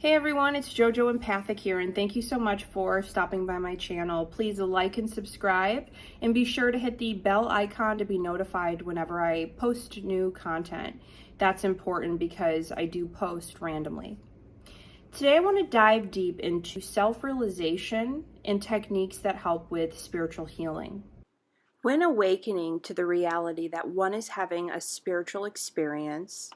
Hey everyone, it's JoJo Empathic here, and thank you so much for stopping by my channel. Please like and subscribe, and be sure to hit the bell icon to be notified whenever I post new content. That's important because I do post randomly. Today I want to dive deep into self-realization and techniques that help with spiritual healing. When awakening to the reality that one is having a spiritual experience,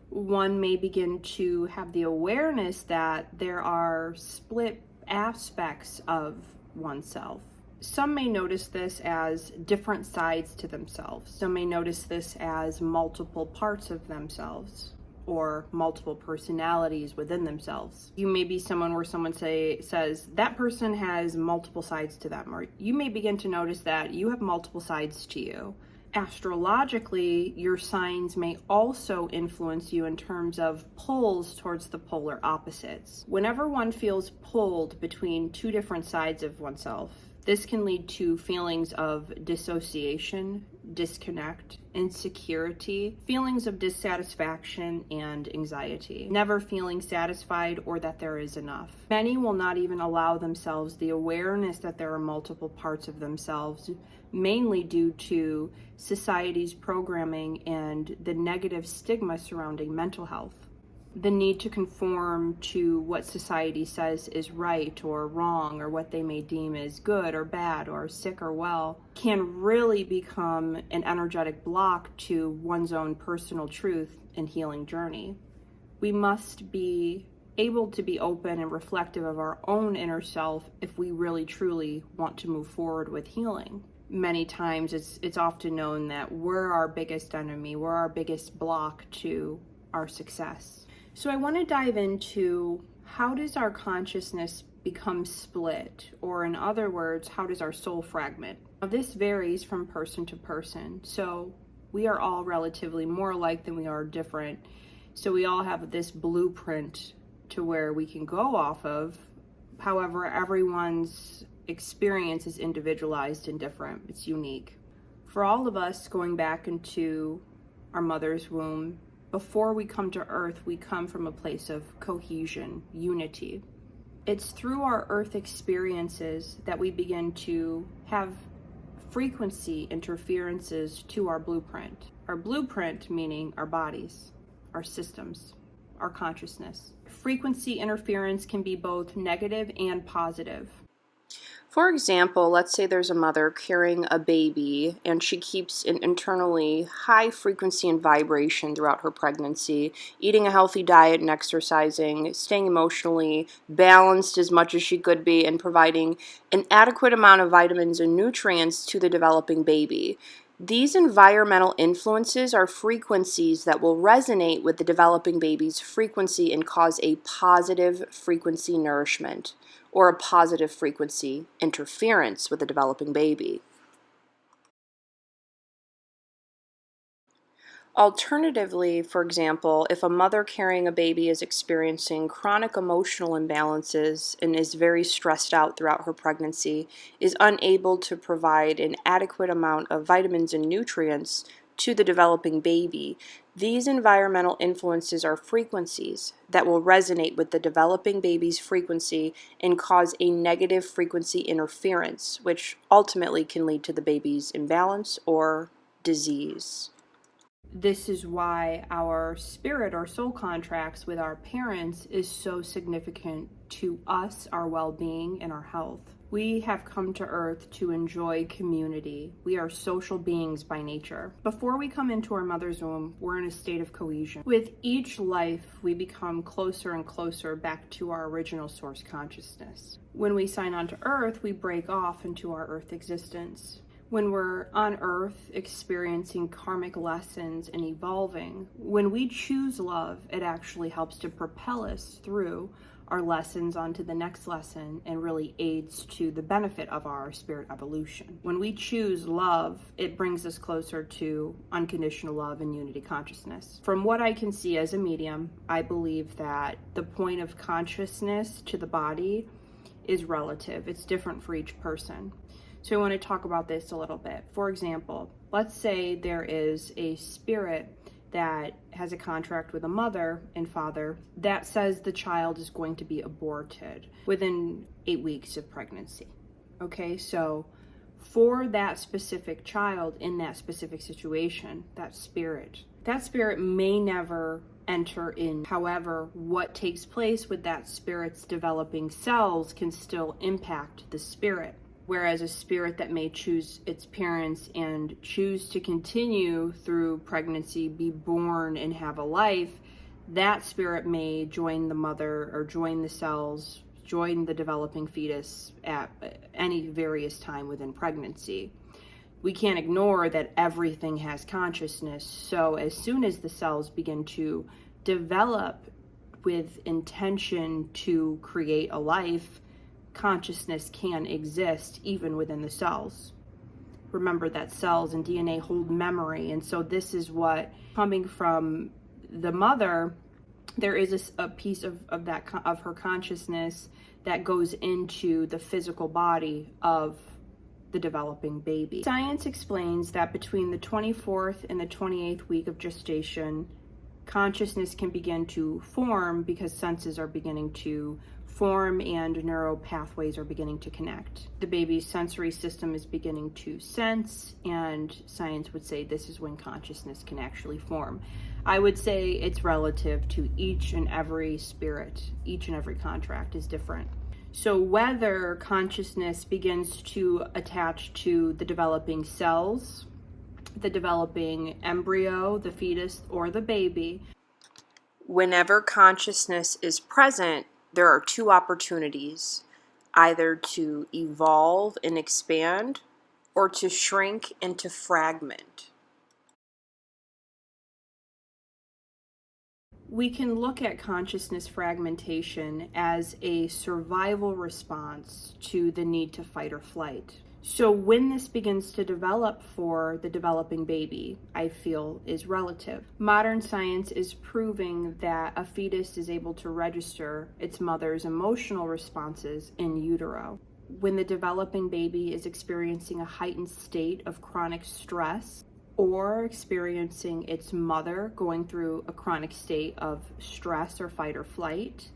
one may begin to have the awareness that there are split aspects of oneself. Some may notice this as different sides to themselves. Some may notice this as multiple parts of themselves or multiple personalities within themselves. You may be someone where someone says that person has multiple sides to them, or you may begin to notice that you have multiple sides to you. Astrologically, your signs may also influence you in terms of pulls towards the polar opposites. Whenever one feels pulled between two different sides of oneself, this can lead to feelings of dissociation, disconnect, insecurity, feelings of dissatisfaction, and anxiety. Never feeling satisfied or that there is enough. Many will not even allow themselves the awareness that there are multiple parts of themselves, mainly due to society's programming and the negative stigma surrounding mental health. The need to conform to what society says is right or wrong, or what they may deem as good or bad or sick or well, can really become an energetic block to one's own personal truth and healing journey. We must be able to be open and reflective of our own inner self if we really truly want to move forward with healing. Many times it's often known that we're our biggest enemy, we're our biggest block to our success. So I want to dive into, how does our consciousness become split? Or in other words, how does our soul fragment? Now, this varies from person to person. So we are all relatively more alike than we are different. So we all have this blueprint to where we can go off of. However, everyone's experience is individualized and different. It's unique. For all of us, going back into our mother's womb, before we come to earth, we come from a place of cohesion, unity. It's through our earth experiences that we begin to have frequency interferences to our blueprint. Our blueprint meaning our bodies, our systems, our consciousness. Frequency interference can be both negative and positive. For example, let's say there's a mother carrying a baby and she keeps an internally high frequency and vibration throughout her pregnancy, eating a healthy diet and exercising, staying emotionally balanced as much as she could be, and providing an adequate amount of vitamins and nutrients to the developing baby. These environmental influences are frequencies that will resonate with the developing baby's frequency and cause a positive frequency nourishment, or a positive frequency interference with the developing baby. Alternatively, for example, if a mother carrying a baby is experiencing chronic emotional imbalances and is very stressed out throughout her pregnancy, is unable to provide an adequate amount of vitamins and nutrients to the developing baby, these environmental influences are frequencies that will resonate with the developing baby's frequency and cause a negative frequency interference, which ultimately can lead to the baby's imbalance or disease. This is why our spirit or soul contracts with our parents is so significant to us, our well-being, and our health. We have come to earth to enjoy community. We are social beings by nature. Before we come into our mother's womb, we're in a state of cohesion. With each life, we become closer and closer back to our original source consciousness. When we sign on to earth, we break off into our earth existence. When we're on earth experiencing karmic lessons and evolving, when we choose love, it actually helps to propel us through our lessons onto the next lesson and really aids to the benefit of our spirit evolution. When we choose love, it brings us closer to unconditional love and unity consciousness. From what I can see as a medium, I believe that the point of consciousness to the body is relative. It's different for each person. So I want to talk about this a little bit. For example, let's say there is a spirit that has a contract with a mother and father that says the child is going to be aborted within 8 weeks of pregnancy. Okay, so for that specific child in that specific situation, that spirit may never enter in. However, what takes place with that spirit's developing cells can still impact the spirit. Whereas a spirit that may choose its parents and choose to continue through pregnancy, be born and have a life, that spirit may join the mother or join the cells, join the developing fetus at any various time within pregnancy. We can't ignore that everything has consciousness. So as soon as the cells begin to develop with intention to create a life, consciousness can exist even within the cells. Remember that cells and DNA hold memory, and so this is what, coming from the mother, there is a piece of her consciousness that goes into the physical body of the developing baby. Science explains that between the 24th and the 28th week of gestation, consciousness can begin to form because senses are beginning to form and neural pathways are beginning to connect. The baby's sensory system is beginning to sense, and science would say this is when consciousness can actually form. I would say it's relative to each and every spirit. Each and every contract is different. So whether consciousness begins to attach to the developing cells, the developing embryo, the fetus, or the baby, whenever consciousness is present, there are two opportunities, either to evolve and expand or to shrink and to fragment. We can look at consciousness fragmentation as a survival response to the need to fight or flight. So when this begins to develop for the developing baby, I feel is relative. Modern science is proving that a fetus is able to register its mother's emotional responses in utero. When the developing baby is experiencing a heightened state of chronic stress or experiencing its mother going through a chronic state of stress or fight or flight,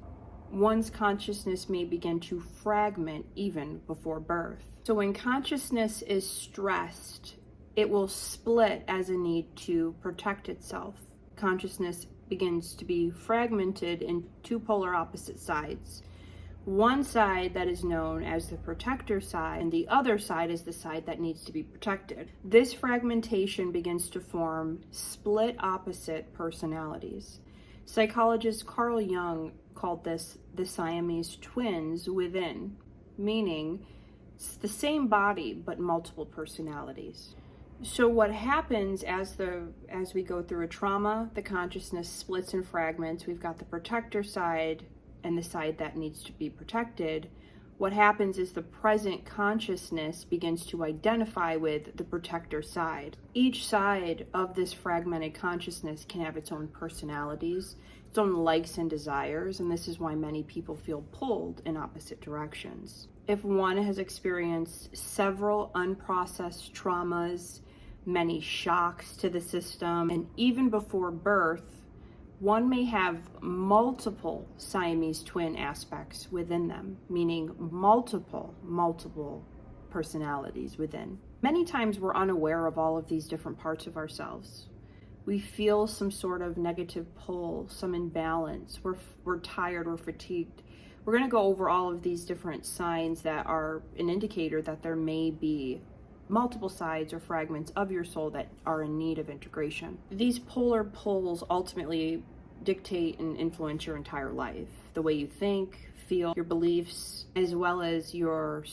one's consciousness may begin to fragment even before birth. So when consciousness is stressed, it will split as a need to protect itself. Consciousness begins to be fragmented in two polar opposite sides. One side that is known as the protector side, and the other side is the side that needs to be protected. This fragmentation begins to form split opposite personalities. Psychologist Carl Jung called this the Siamese twins within, meaning it's the same body but multiple personalities. So what happens as we go through a trauma, the consciousness splits and fragments. We've got the protector side and the side that needs to be protected. What happens is the present consciousness begins to identify with the protector side. Each side of this fragmented consciousness can have its own personalities, its own likes and desires, and this is why many people feel pulled in opposite directions. If one has experienced several unprocessed traumas, many shocks to the system, and even before birth, one may have multiple Siamese twin aspects within them, meaning multiple personalities within. Many times we're unaware of all of these different parts of ourselves. We feel some sort of negative pull, some imbalance, we're tired, we're fatigued. We're going to go over all of these different signs that are an indicator that there may be multiple sides or fragments of your soul that are in need of integration. These polar poles ultimately dictate and influence your entire life. The way you think, feel, your beliefs, as well as your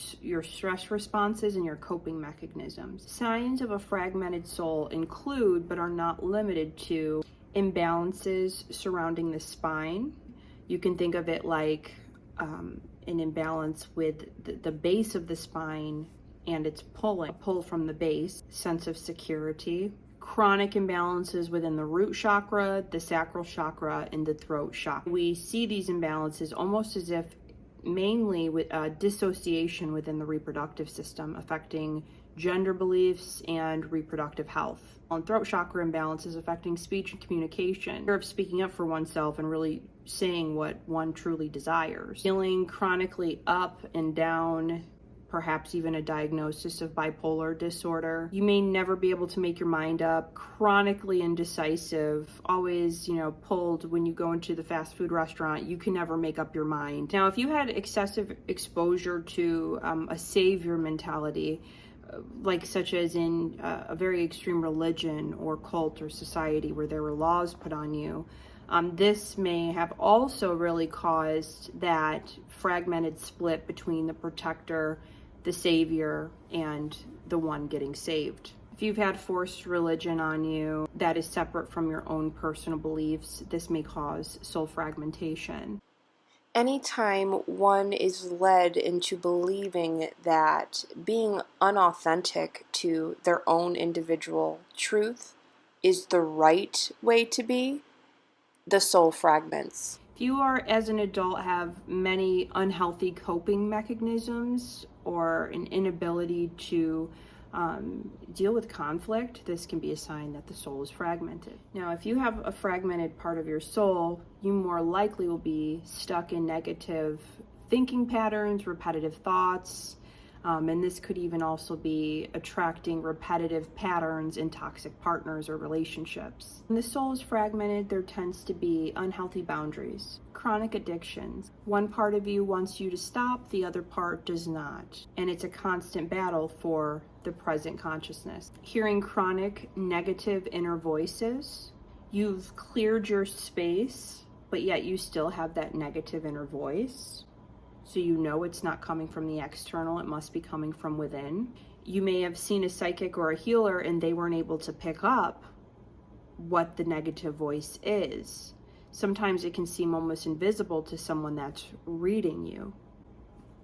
stress responses and your coping mechanisms. Signs of a fragmented soul include, but are not limited to, imbalances surrounding the spine. You can think of it like an imbalance with the base of the spine and it's pull from the base, sense of security, chronic imbalances within the root chakra, the sacral chakra, and the throat chakra. We see these imbalances almost as if mainly with dissociation within the reproductive system affecting gender beliefs, and reproductive health. And throat chakra imbalance is affecting speech and communication, fear of speaking up for oneself and really saying what one truly desires. Feeling chronically up and down, perhaps even a diagnosis of bipolar disorder. You may never be able to make your mind up, chronically indecisive, always, pulled when you go into the fast food restaurant. You can never make up your mind. Now, if you had excessive exposure to a savior mentality, such as in a very extreme religion or cult or society where there were laws put on you, this may have also really caused that fragmented split between the protector, the savior, and the one getting saved. If you've had forced religion on you that is separate from your own personal beliefs, this may cause soul fragmentation. Anytime one is led into believing that being unauthentic to their own individual truth is the right way to be, the soul fragments. If you are, as an adult, have many unhealthy coping mechanisms or an inability to deal with conflict, this can be a sign that the soul is fragmented. Now, if you have a fragmented part of your soul, you more likely will be stuck in negative thinking patterns, repetitive thoughts, and this could even also be attracting repetitive patterns in toxic partners or relationships. When the soul is fragmented, there tends to be unhealthy boundaries, chronic addictions. One part of you wants you to stop, the other part does not. And it's a constant battle for the present consciousness. Hearing chronic negative inner voices, you've cleared your space, but yet you still have that negative inner voice. So you know it's not coming from the external, it must be coming from within. You may have seen a psychic or a healer and they weren't able to pick up what the negative voice is. Sometimes it can seem almost invisible to someone that's reading you.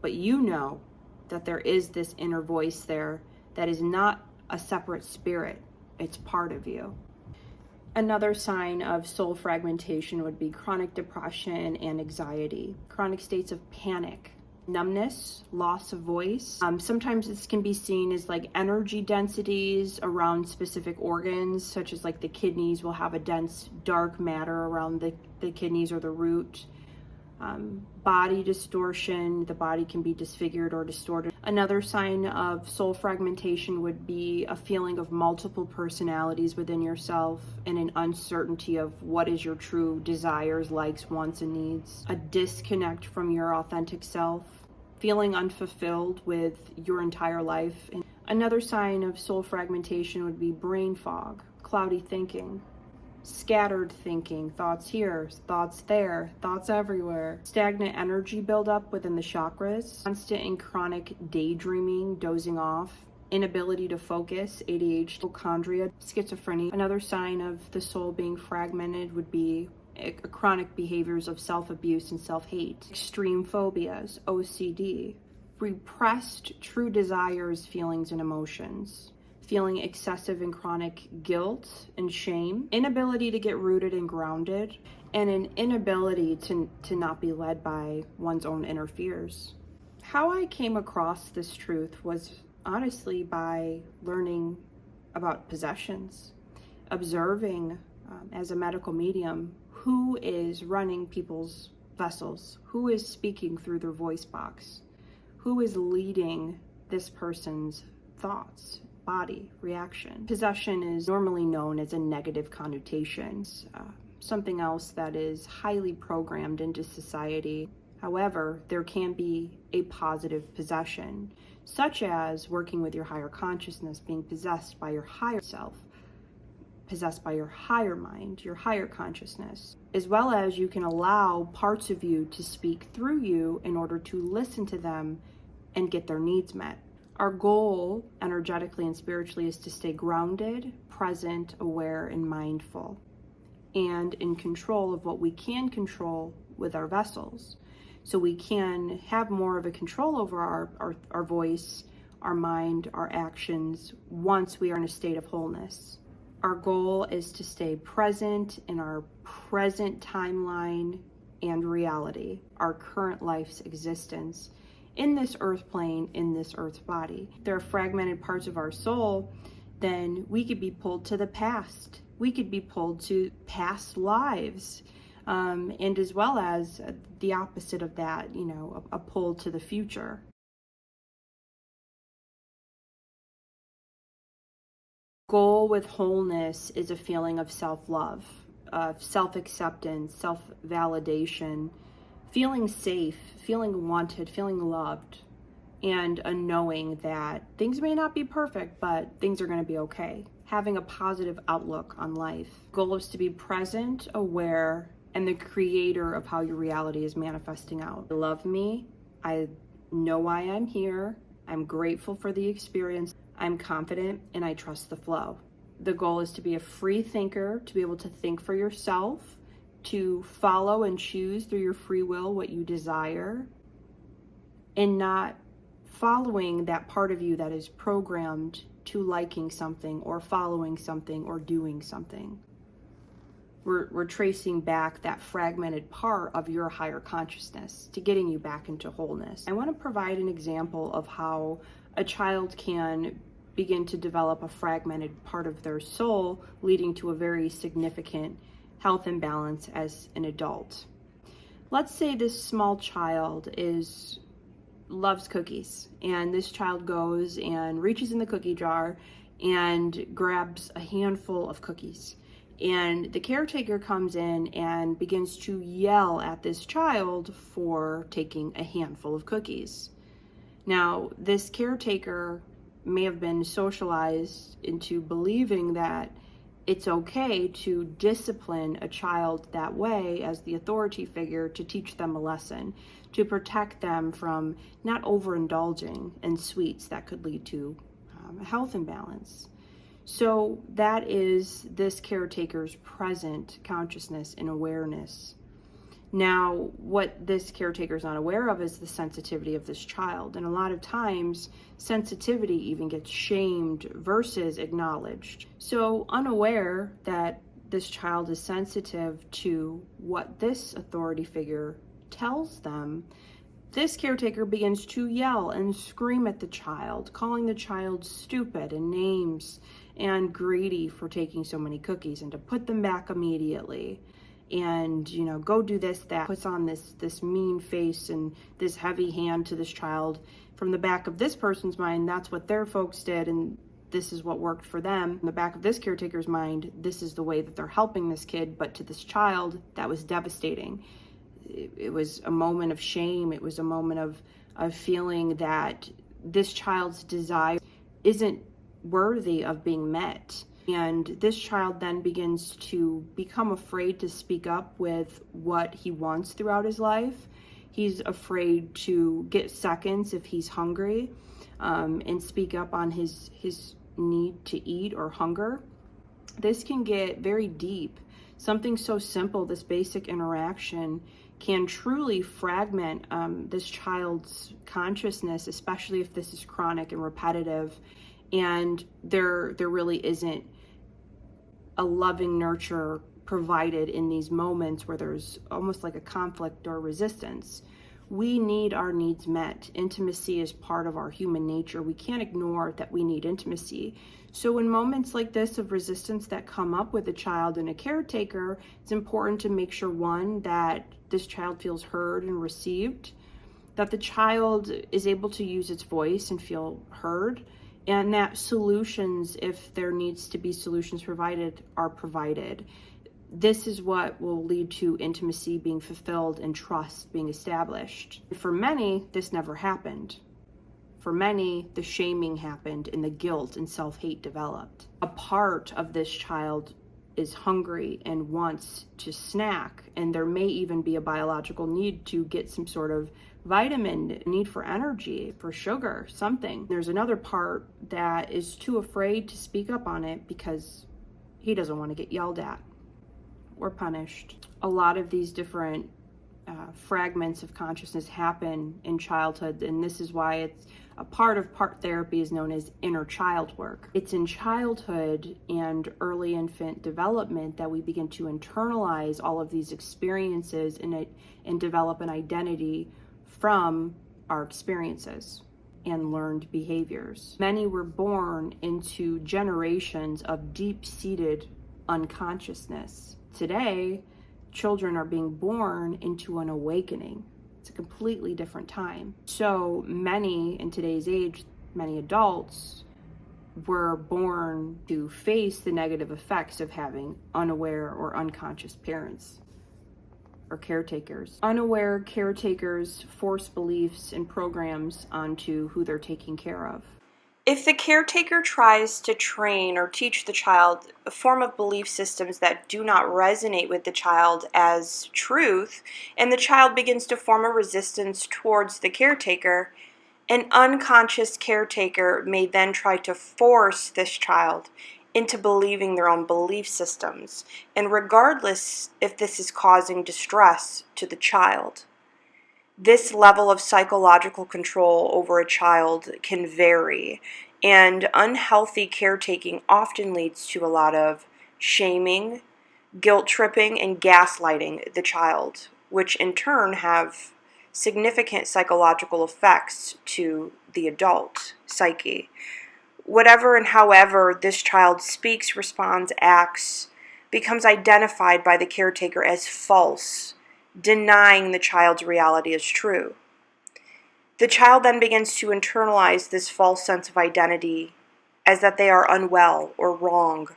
But you know that there is this inner voice there that is not a separate spirit, it's part of you. Another sign of soul fragmentation would be chronic depression and anxiety, chronic states of panic, numbness, loss of voice. Sometimes this can be seen as like energy densities around specific organs, such as like the kidneys will have a dense dark matter around the kidneys or the root. Body distortion, the body can be disfigured or distorted. Another sign of soul fragmentation would be a feeling of multiple personalities within yourself and an uncertainty of what is your true desires, likes, wants, and needs. A disconnect from your authentic self, feeling unfulfilled with your entire life. And another sign of soul fragmentation would be brain fog, cloudy thinking, scattered thinking, thoughts here, thoughts there, thoughts everywhere, stagnant energy buildup within the chakras, constant and chronic daydreaming, dozing off, inability to focus, ADHD, hypochondria, schizophrenia. Another sign of the soul being fragmented would be chronic behaviors of self-abuse and self-hate, extreme phobias, OCD, repressed true desires, feelings, and emotions, feeling excessive and chronic guilt and shame, inability to get rooted and grounded, and an inability to not be led by one's own inner fears. How I came across this truth was honestly by learning about possessions, observing as a medical medium who is running people's vessels, who is speaking through their voice box, who is leading this person's thoughts, body, reaction. Possession is normally known as a negative connotation, something else that is highly programmed into society. However, there can be a positive possession, such as working with your higher consciousness, being possessed by your higher self, possessed by your higher mind, your higher consciousness, as well as you can allow parts of you to speak through you in order to listen to them and get their needs met. Our goal, energetically and spiritually, is to stay grounded, present, aware, and mindful, and in control of what we can control with our vessels. So we can have more of a control over our voice, our mind, our actions, once we are in a state of wholeness. Our goal is to stay present in our present timeline and reality, our current life's existence, in this earth plane, in this earth body. If there are fragmented parts of our soul, then we could be pulled to the past. We could be pulled to past lives. And as well as the opposite of that, a pull to the future. Goal with wholeness is a feeling of self-love, of self-acceptance, self-validation, feeling safe, feeling wanted, feeling loved, and a knowing that things may not be perfect, but things are going to be okay. Having a positive outlook on life. Goal is to be present, aware, and the creator of how your reality is manifesting out. I love me. I know why I'm here. I'm grateful for the experience. I'm confident and I trust the flow. The goal is to be a free thinker, to be able to think for yourself, to follow and choose through your free will what you desire, and not following that part of you that is programmed to liking something or following something or doing something. We're tracing back that fragmented part of your higher consciousness to getting you back into wholeness. I want to provide an example of how a child can begin to develop a fragmented part of their soul, leading to a very significant health imbalance as an adult. Let's say this small child loves cookies, and this child goes and reaches in the cookie jar and grabs a handful of cookies. And the caretaker comes in and begins to yell at this child for taking a handful of cookies. Now, this caretaker may have been socialized into believing that it's okay to discipline a child that way as the authority figure, to teach them a lesson, to protect them from not overindulging in sweets that could lead to a health imbalance. So that is this caretaker's present consciousness and awareness. Now, what this caretaker is not aware of is the sensitivity of this child. And a lot of times, sensitivity even gets shamed versus acknowledged. So unaware that this child is sensitive to what this authority figure tells them, this caretaker begins to yell and scream at the child, calling the child stupid and names and greedy for taking so many cookies, and to put them back immediately. And go do this, that, puts on this mean face and this heavy hand to this child. From the back of this person's mind, that's what their folks did, and this is what worked for them. In the back of this caretaker's mind, this is the way that they're helping this kid. But to this child, that was devastating. It was a moment of shame. It was a moment of feeling that this child's desire isn't worthy of being met. And this child then begins to become afraid to speak up with what he wants throughout his life. He's afraid to get seconds if he's hungry, and speak up on his need to eat or hunger. This can get very deep. Something so simple, this basic interaction, can truly fragment this child's consciousness, especially if this is chronic and repetitive, and there really isn't a loving nurture provided in these moments where there's almost like a conflict or resistance. We need our needs met. Intimacy is part of our human nature. We can't ignore that we need intimacy. So in moments like this of resistance that come up with a child and a caretaker, it's important to make sure, one, that this child feels heard and received, that the child is able to use its voice and feel heard, and that solutions, if there needs to be solutions provided, are provided. This is what will lead to intimacy being fulfilled and trust being established. For many, this never happened. For many, the shaming happened and the guilt and self-hate developed. A part of this child is hungry and wants to snack, and there may even be a biological need to get some sort of vitamin, need for energy, for sugar, something. There's another part that is too afraid to speak up on it because he doesn't want to get yelled at or punished. A lot of these different fragments of consciousness happen in childhood, and this is why it's a part of part therapy is known as inner child work. It's in childhood and early infant development that we begin to internalize all of these experiences and develop an identity from our experiences and learned behaviors. Many were born into generations of deep-seated unconsciousness. Today, children are being born into an awakening. It's a completely different time. So many in today's age, many adults were born to face the negative effects of having unaware or unconscious parents or caretakers. Unaware caretakers force beliefs and programs onto who they're taking care of. If the caretaker tries to train or teach the child a form of belief systems that do not resonate with the child as truth, and the child begins to form a resistance towards the caretaker, an unconscious caretaker may then try to force this child into believing their own belief systems, and regardless if this is causing distress to the child. This level of psychological control over a child can vary, and unhealthy caretaking often leads to a lot of shaming, guilt tripping, and gaslighting the child, which in turn have significant psychological effects to the adult psyche. Whatever and however this child speaks, responds, acts, becomes identified by the caretaker as false, denying the child's reality as true. The child then begins to internalize this false sense of identity as that they are unwell or wrong,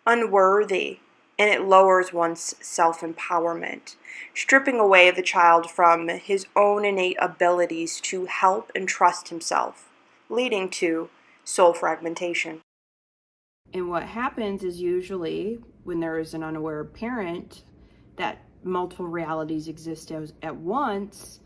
unworthy, and it lowers one's self-empowerment, stripping away the child from his own innate abilities to help and trust himself, leading to soul fragmentation. And what happens is usually when there is an unaware parent that multiple realities exist at once,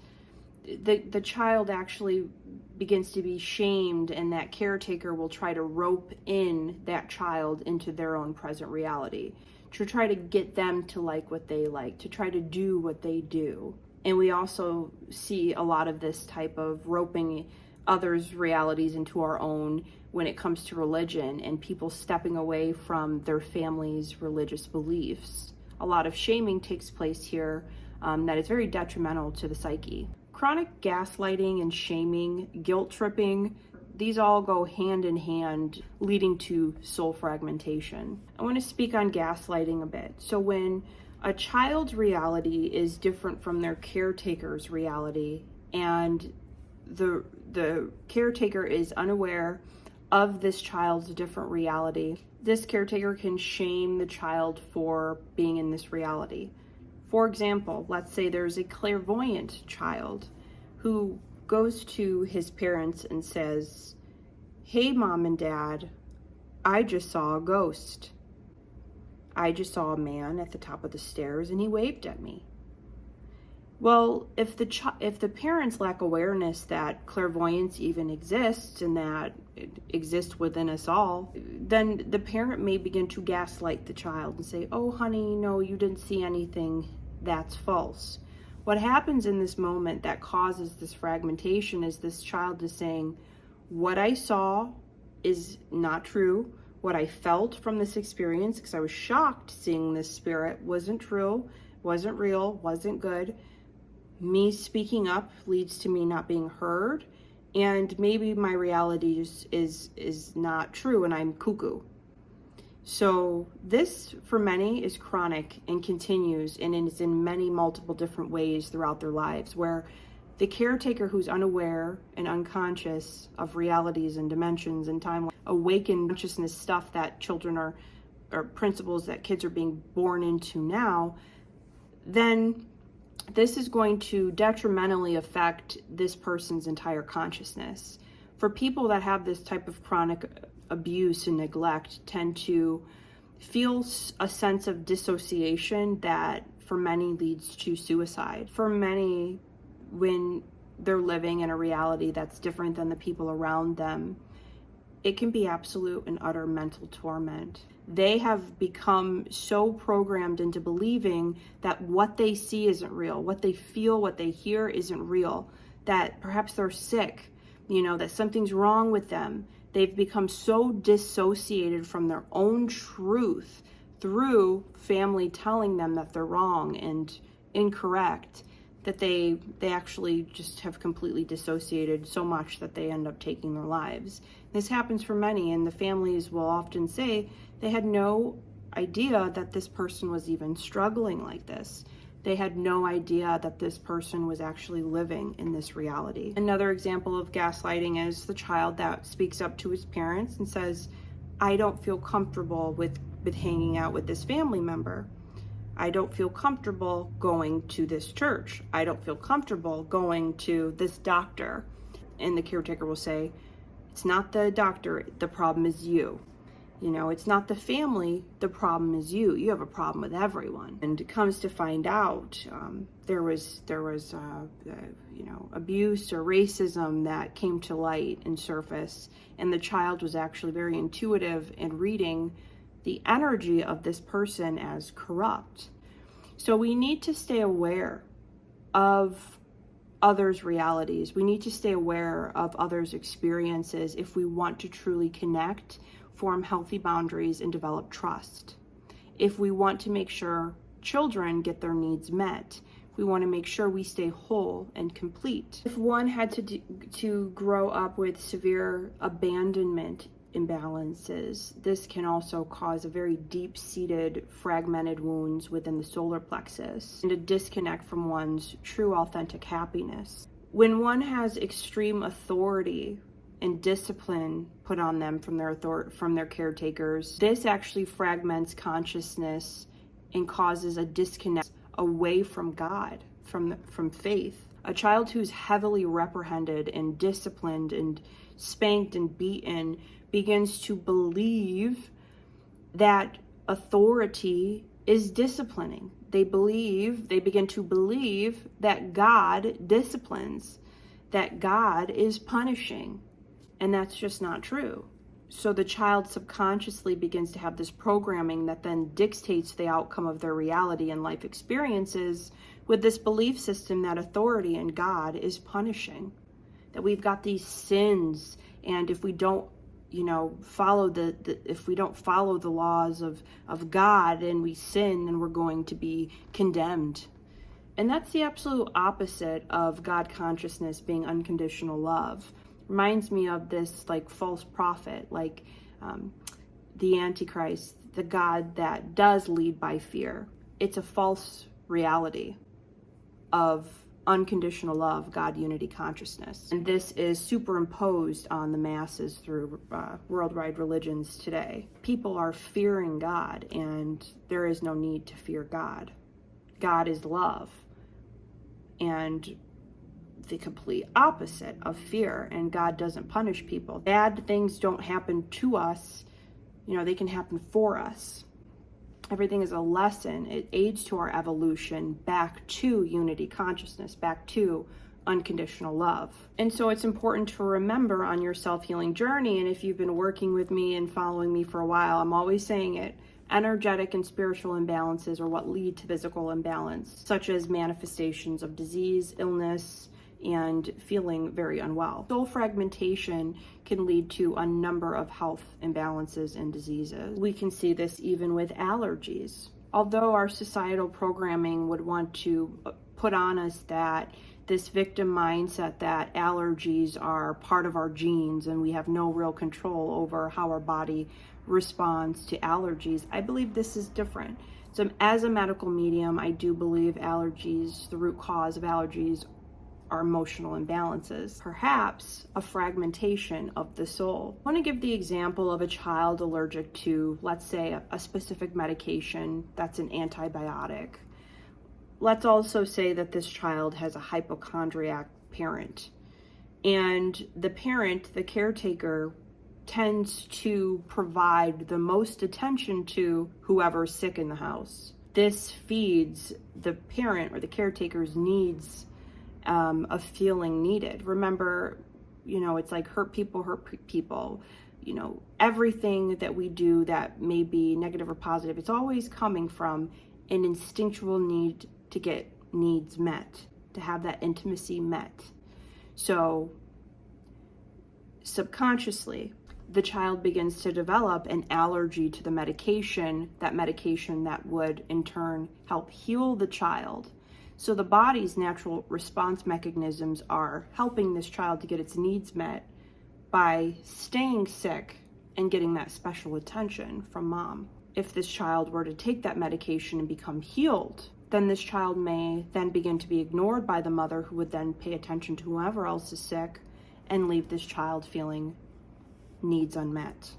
the child actually begins to be shamed, and that caretaker will try to rope in that child into their own present reality, to try to get them to like what they like, to try to do what they do. And we also see a lot of this type of roping others' realities into our own when it comes to religion and people stepping away from their family's religious beliefs. A lot of shaming takes place here that is very detrimental to the psyche. Chronic gaslighting and shaming, guilt tripping, these all go hand in hand, leading to soul fragmentation. I want to speak on gaslighting a bit. So when a child's reality is different from their caretaker's reality, and the caretaker is unaware of this child's different reality, this caretaker can shame the child for being in this reality. For example, let's say there's a clairvoyant child who goes to his parents and says, "Hey, mom and dad, I just saw a ghost. I just saw a man at the top of the stairs and he waved at me." Well, if the parents lack awareness that clairvoyance even exists and that it exists within us all, then the parent may begin to gaslight the child and say, "Oh, honey, no, you didn't see anything. That's false." What happens in this moment that causes this fragmentation is this child is saying, "What I saw is not true. What I felt from this experience, because I was shocked seeing this spirit, wasn't true, wasn't real, wasn't good. Me speaking up leads to me not being heard, and maybe my reality is not true and I'm cuckoo." So this for many is chronic and continues, and it is in many multiple different ways throughout their lives, where the caretaker who's unaware and unconscious of realities and dimensions and time, awakened consciousness stuff that children are, or principles that kids are being born into now, then this is going to detrimentally affect this person's entire consciousness. For people that have this type of chronic abuse and neglect tend to feel a sense of dissociation that for many leads to suicide. For many, when they're living in a reality that's different than the people around them, it can be absolute and utter mental torment. They have become so programmed into believing that what they see isn't real, what they feel, what they hear isn't real, that perhaps they're sick, that something's wrong with them. They've become so dissociated from their own truth through family telling them that they're wrong and incorrect, that they actually just have completely dissociated so much that they end up taking their lives. This happens for many, and the families will often say they had no idea that this person was even struggling like this. They had no idea that this person was actually living in this reality. Another example of gaslighting is the child that speaks up to his parents and says, I don't feel comfortable with hanging out with this family member. I don't feel comfortable going to this church. I don't feel comfortable going to this doctor. And the caretaker will say, it's not the doctor, the problem is you. You know, it's not the family, the problem is you. You have a problem with everyone. And it comes to find out there was abuse or racism that came to light and surface, and the child was actually very intuitive in reading the energy of this person as corrupt. So we need to stay aware of others' realities. We need to stay aware of others' experiences if we want to truly connect, form healthy boundaries, and develop trust. If we want to make sure children get their needs met, we want to make sure we stay whole and complete. If one had to grow up with severe abandonment imbalances, this can also cause a very deep-seated fragmented wounds within the solar plexus and a disconnect from one's true authentic happiness. When one has extreme authority and discipline put on them from their caretakers, this actually fragments consciousness and causes a disconnect away from God, from faith. A child who's heavily reprehended and disciplined and spanked and beaten begins to believe that authority is disciplining. They begin to believe that God disciplines, that God is punishing. And that's just not true. So the child subconsciously begins to have this programming that then dictates the outcome of their reality and life experiences with this belief system that authority and God is punishing. That we've got these sins, and if we don't, follow if we don't follow the laws of God and we sin, then we're going to be condemned. And that's the absolute opposite of God consciousness being unconditional love. Reminds me of this false prophet, the Antichrist, the God that does lead by fear. It's a false reality of unconditional love, God unity consciousness. And this is superimposed on the masses through worldwide religions today. People are fearing God, and there is no need to fear God. God is love. And the complete opposite of fear, and God doesn't punish people. Bad things don't happen to us, they can happen for us. Everything is a lesson. It aids to our evolution back to unity consciousness, back to unconditional love. And so it's important to remember on your self-healing journey, and if you've been working with me and following me for a while, I'm always saying it, energetic and spiritual imbalances are what lead to physical imbalance, such as manifestations of disease, illness, and feeling very unwell. Soul fragmentation can lead to a number of health imbalances and diseases. We can see this even with allergies. Although our societal programming would want to put on us that this victim mindset that allergies are part of our genes and we have no real control over how our body responds to allergies, I believe this is different. So as a medical medium, I do believe allergies, the root cause of allergies are emotional imbalances, perhaps a fragmentation of the soul. I want to give the example of a child allergic to, let's say, a specific medication that's an antibiotic. Let's also say that this child has a hypochondriac parent, and the parent, the caretaker, tends to provide the most attention to whoever's sick in the house. This feeds the parent or the caretaker's needs of feeling needed. Remember, it's like hurt people hurt people. Everything that we do that may be negative or positive, it's always coming from an instinctual need to get needs met, to have that intimacy met. So subconsciously, the child begins to develop an allergy to the medication that would in turn help heal the child. So the body's natural response mechanisms are helping this child to get its needs met by staying sick and getting that special attention from mom. If this child were to take that medication and become healed, then this child may then begin to be ignored by the mother, who would then pay attention to whoever else is sick and leave this child feeling needs unmet.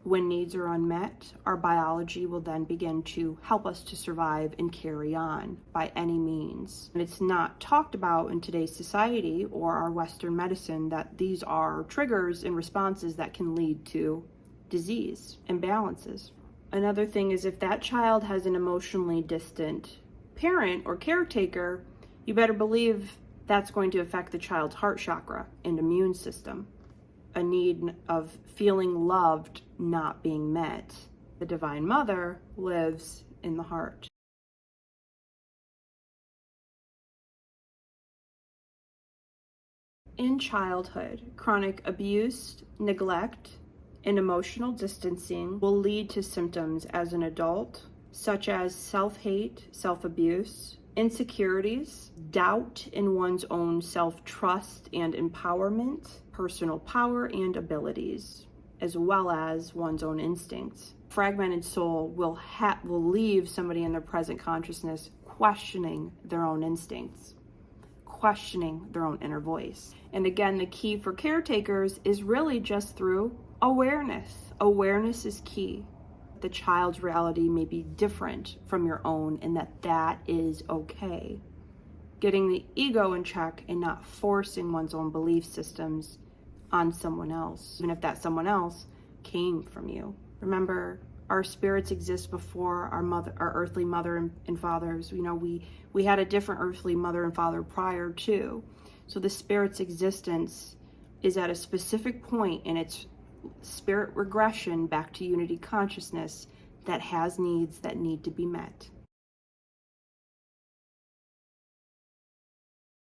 When needs are unmet, our biology will then begin to help us to survive and carry on by any means. And it's not talked about in today's society or our Western medicine that these are triggers and responses that can lead to disease, imbalances. Another thing is, if that child has an emotionally distant parent or caretaker, you better believe that's going to affect the child's heart chakra and immune system. A need of feeling loved not being met. The Divine Mother lives in the heart. In childhood, chronic abuse, neglect, and emotional distancing will lead to symptoms as an adult, such as self-hate, self-abuse, insecurities, doubt in one's own self-trust and empowerment, personal power and abilities, as well as one's own instincts. Fragmented soul will leave somebody in their present consciousness questioning their own instincts, questioning their own inner voice. And again, the key for caretakers is really just through awareness. Awareness is key. The child's reality may be different from your own, and that is okay. Getting the ego in check and not forcing one's own belief systems on someone else, even if that someone else came from you. Remember, our spirits exist before our earthly mother and fathers. You know, we had a different earthly mother and father prior to. So the spirit's existence is at a specific point in its spirit regression back to unity consciousness that has needs that need to be met.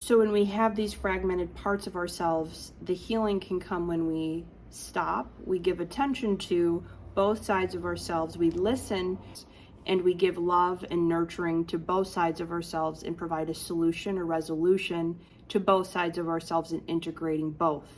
So when we have these fragmented parts of ourselves, the healing can come when we stop, we give attention to both sides of ourselves, we listen, and we give love and nurturing to both sides of ourselves and provide a solution or resolution to both sides of ourselves and integrating both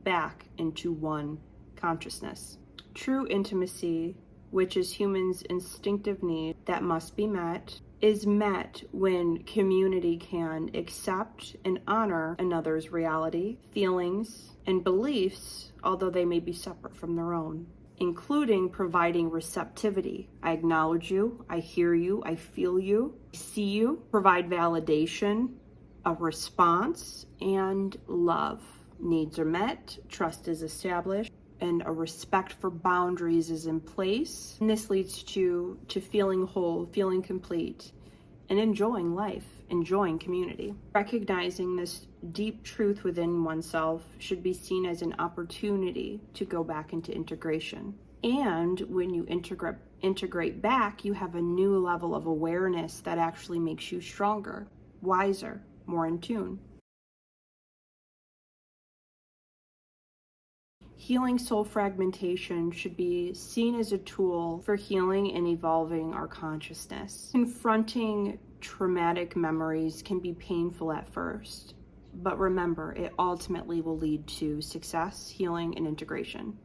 back into one consciousness. True intimacy, which is humans' instinctive need that must be met, is met when community can accept and honor another's reality, feelings, and beliefs, although they may be separate from their own, including providing receptivity. I acknowledge you, I hear you, I feel you, I see you, provide validation, a response, and love. Needs are met, trust is established, and a respect for boundaries is in place. And this leads to feeling whole, feeling complete, and enjoying life, enjoying community. Recognizing this deep truth within oneself should be seen as an opportunity to go back into integration. And when you integrate back, you have a new level of awareness that actually makes you stronger, wiser, more in tune. Healing soul fragmentation should be seen as a tool for healing and evolving our consciousness. Confronting traumatic memories can be painful at first, but remember, it ultimately will lead to success, healing, and integration.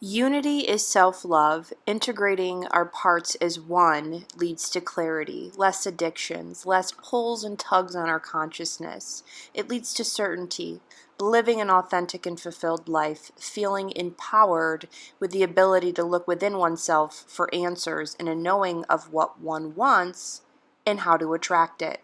Unity is self-love. Integrating our parts as one leads to clarity, less addictions, less pulls and tugs on our consciousness. It leads to certainty, living an authentic and fulfilled life, feeling empowered with the ability to look within oneself for answers and a knowing of what one wants and how to attract it.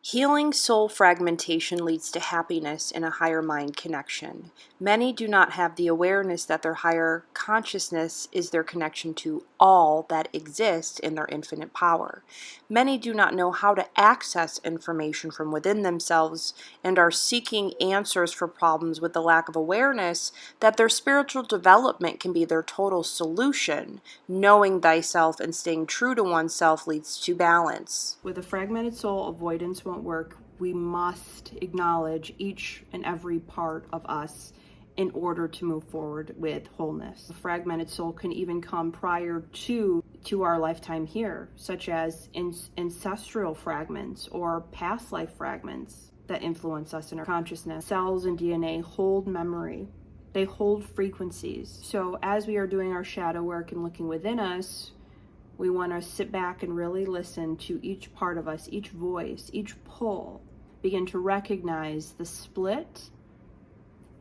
Healing soul fragmentation leads to happiness and a higher mind connection. Many do not have the awareness that their higher consciousness is their connection to all that exists in their infinite power. Many do not know how to access information from within themselves and are seeking answers for problems with the lack of awareness that their spiritual development can be their total solution. Knowing thyself and staying true to oneself leads to balance. With a fragmented soul, avoidance won't work. We must acknowledge each and every part of us in order to move forward with wholeness. A fragmented soul can even come prior to our lifetime here, such as ancestral fragments or past life fragments that influence us in our consciousness. Cells and DNA hold memory. They hold frequencies. So as we are doing our shadow work and looking within us, we want to sit back and really listen to each part of us, each voice, each pull, begin to recognize the split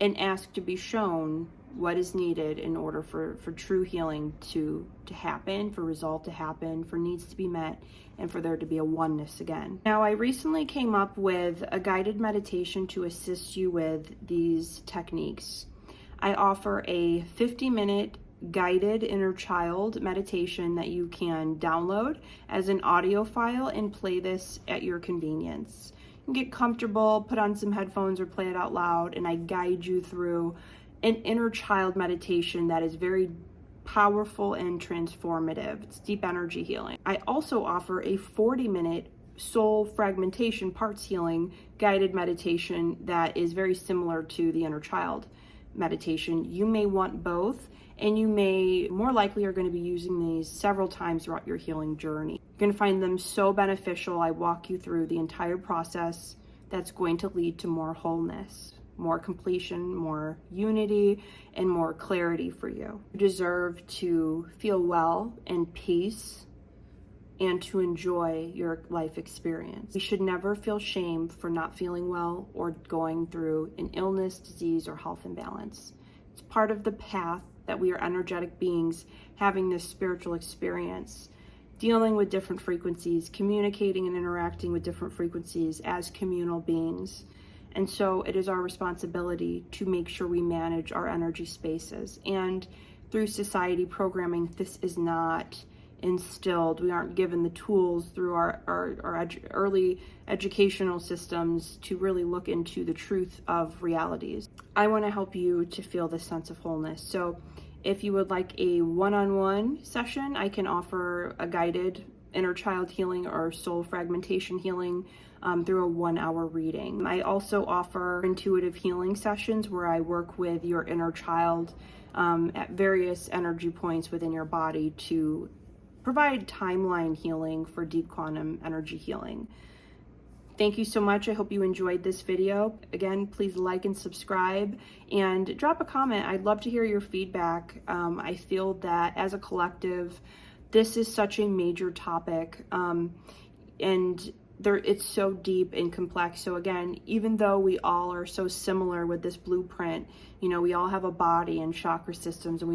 and ask to be shown what is needed in order for true healing to happen, for resolve to happen, for needs to be met, and for there to be a oneness again. Now, I recently came up with a guided meditation to assist you with these techniques. I offer a 50-minute guided inner child meditation that you can download as an audio file and play this at your convenience. You can get comfortable, put on some headphones or play it out loud, and I guide you through an inner child meditation that is very powerful and transformative. It's deep energy healing. I also offer a 40-minute soul fragmentation parts healing guided meditation that is very similar to the inner child meditation. You may want both, and you may more likely are going to be using these several times throughout your healing journey. You're going to find them so beneficial. I walk you through the entire process that's going to lead to more wholeness, more completion, more unity, and more clarity for you. You deserve to feel well and peace and to enjoy your life experience. You should never feel shame for not feeling well or going through an illness, disease, or health imbalance. It's part of the path that we are energetic beings having this spiritual experience, dealing with different frequencies, communicating and interacting with different frequencies as communal beings. And so it is our responsibility to make sure we manage our energy spaces. And through society programming, this is not instilled. We aren't given the tools through our early educational systems to really look into the truth of realities. I want to help you to feel this sense of wholeness. So if you would like a one-on-one session, I can offer a guided inner child healing or soul fragmentation healing through a 1-hour reading. I also offer intuitive healing sessions where I work with your inner child at various energy points within your body to provide timeline healing for deep quantum energy healing. Thank you so much. I hope you enjoyed this video. Again, please like and subscribe and drop a comment. I'd love to hear your feedback. I feel that as a collective, this is such a major topic, and it's so deep and complex. So again, even though we all are so similar with this blueprint, we all have a body and chakra systems, and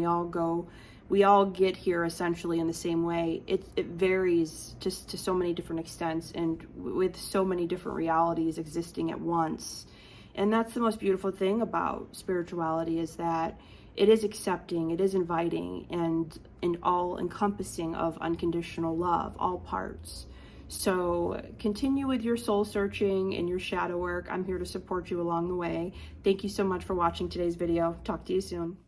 we all get here essentially in the same way. It varies just to so many different extents and with so many different realities existing at once. And that's the most beautiful thing about spirituality, is that it is accepting, it is inviting, and all encompassing of unconditional love, all parts. So continue with your soul searching and your shadow work. I'm here to support you along the way. Thank you so much for watching today's video. Talk to you soon.